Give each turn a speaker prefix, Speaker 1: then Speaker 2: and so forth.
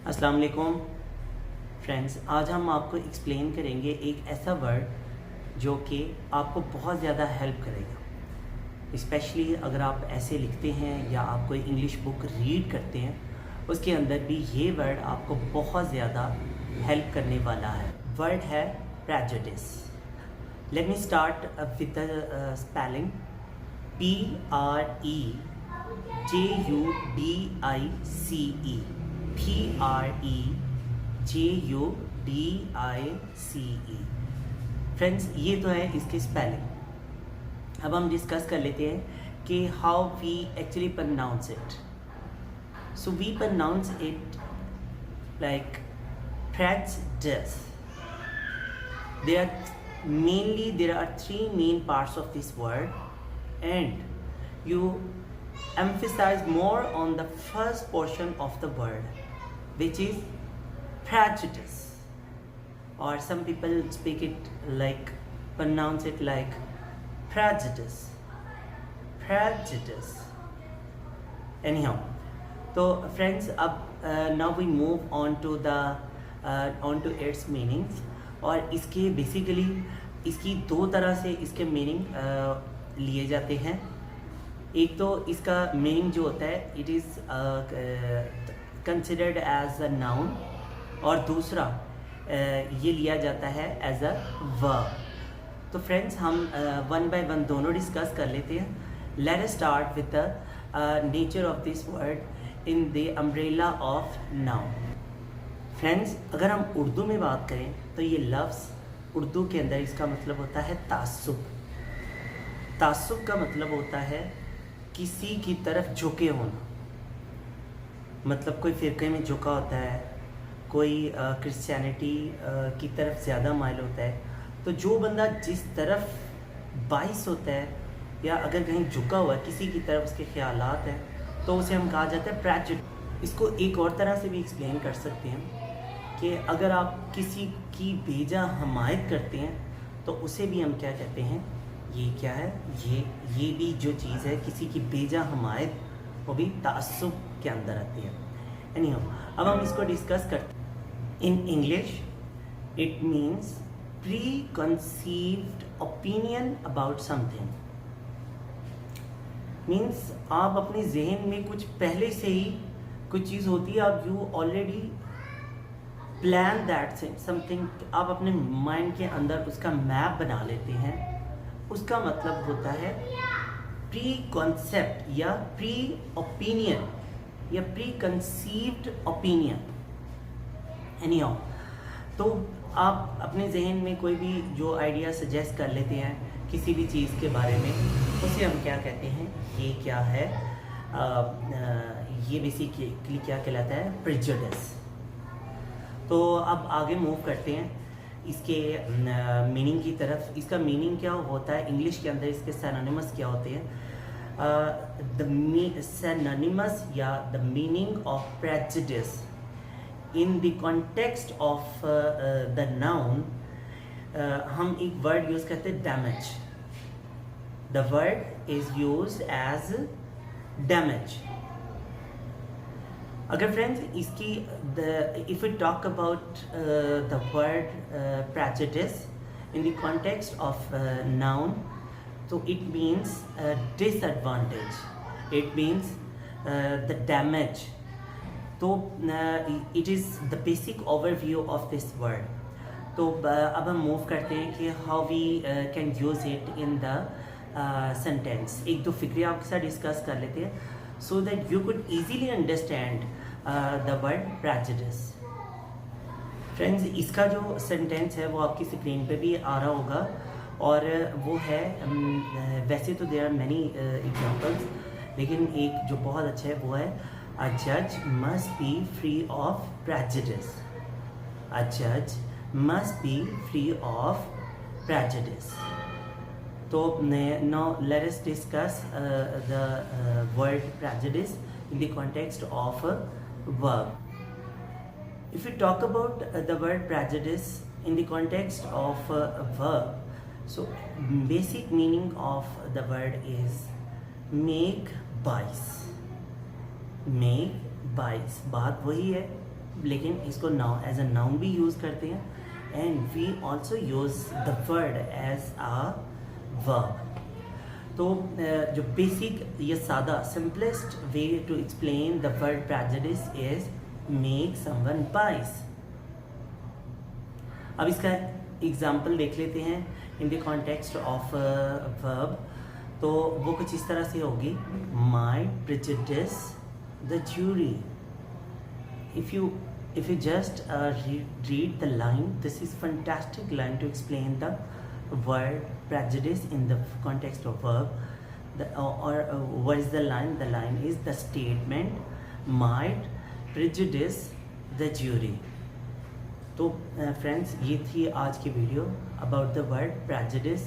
Speaker 1: अस्सलाम वालेकुम फ्रेंड्स। आज हम आपको एक्सप्लेन करेंगे एक ऐसा वर्ड जो कि आपको बहुत ज़्यादा हेल्प करेगा, स्पेशली अगर आप ऐसे लिखते हैं या आप कोई इंग्लिश बुक रीड करते हैं, उसके अंदर भी ये वर्ड आपको बहुत ज़्यादा हेल्प करने वाला है। वर्ड है prejudice. Let me start with the spelling PREJUDICE। PREJUDICE। Friends, ये तो है इसकी स्पेलिंग। अब हम डिस्कस कर लेते हैं कि how we actually pronounce it. So we pronounce it like prejudice. There are three main parts of this word, and you emphasize more on the first portion of the word, which is prejudice, or some people pronounce it like prejudice. Anyhow, so friends, now we move on to its meanings. और इसके basically इसकी दो तरह से इसके meaning लिए जाते हैं। एक तो इसका मीनिंग जो होता है, it is considered as a noun, और दूसरा ये लिया जाता है एज अ वर्ब। तो फ्रेंड्स, हम वन बाय वन दोनों डिस्कस कर लेते हैं। Let us start with the nature of this word in the umbrella of noun. Friends, अगर हम उर्दू में बात करें तो ये लफ्ज़ उर्दू के अंदर इसका मतलब होता है तासुब। तासुब का मतलब होता है किसी की तरफ झुके होना, मतलब कोई फ़िरक़े में झुका होता है, कोई क्रिश्चियनिटी की तरफ ज़्यादा माइल होता है। तो जो बंदा जिस तरफ बाइस होता है या अगर कहीं झुका हुआ है, किसी की तरफ उसके ख़यालात हैं, तो उसे हम कहा जाता है प्रेजुडिस। इसको एक और तरह से भी एक्सप्लेन कर सकते हैं कि अगर आप किसी की बेजा हमायत करते हैं तो उसे भी हम क्या कहते हैं, ये क्या है, ये भी जो चीज़ है किसी की बेजा हमायत, वो भी तासुब के अंदर आती है। एनीहाउ, अब हम इसको डिस्कस करते हैं। In English it means pre conceived opinion about something. Means आप अपने जहन में कुछ पहले से ही कुछ चीज़ होती है, आप you already plan that something, आप अपने माइंड के अंदर उसका मैप बना लेते हैं। उसका मतलब होता है प्री कॉन्सेप्ट या प्री ओपिनियन या प्री कंसीव्ड ओपिनियन। एनीहाउ, तो आप अपने जहन में कोई भी जो आइडिया सजेस्ट कर लेते हैं किसी भी चीज़ के बारे में, उसे हम क्या कहते हैं, ये क्या है, ये बेसिकली क्या कहलाता है, प्रेजुडिस। तो अब आगे मूव करते हैं इसके मीनिंग की तरफ। इसका मीनिंग क्या होता है, इंग्लिश के अंदर इसके सिनोनिमस क्या होते हैं। द सिनोनिमस या the meaning of prejudice in the context of the noun, हम एक वर्ड यूज़ करते हैं, damage. The word is used as damage. अगर फ्रेंड्स इसकी if we talk about the word prejudice in the context of noun, तो it means disadvantage, it means the damage. तो it is the basic overview of this word. तो अब हम move करते हैं कि how we can use it in the sentence. एक दो फिक्रे आपके साथ डिस्कस कर लेते हैं so that you could easily understand the word prejudice. Friends, इसका जो सेंटेंस है वो आपकी स्क्रीन पे भी आ रहा होगा, और वो है वैसे तो there are many examples, लेकिन एक जो बहुत अच्छा है वो है a judge must be free of prejudice. A judge must be free of prejudice. So now let us discuss the word prejudice in the context of a verb. If we talk about the word prejudice in the context of a verb, so basic meaning of the word is make bias। make bias, बात वही है लेकिन इसको noun as a noun भी use करते हैं and we also use the word as a verb. तो जो बेसिक ये सादा simplest way to explain the word prejudice is make someone bias. अब इसका एग्जाम्पल देख लेते हैं in the context of verb. तो वो कुछ इस तरह से होगी, my prejudice the jury. if you just read the line, this is fantastic line to explain the word prejudice in the context of verb. What is the line? The line is the statement might prejudice the jury. तो friends ये थी आज की video about the word prejudice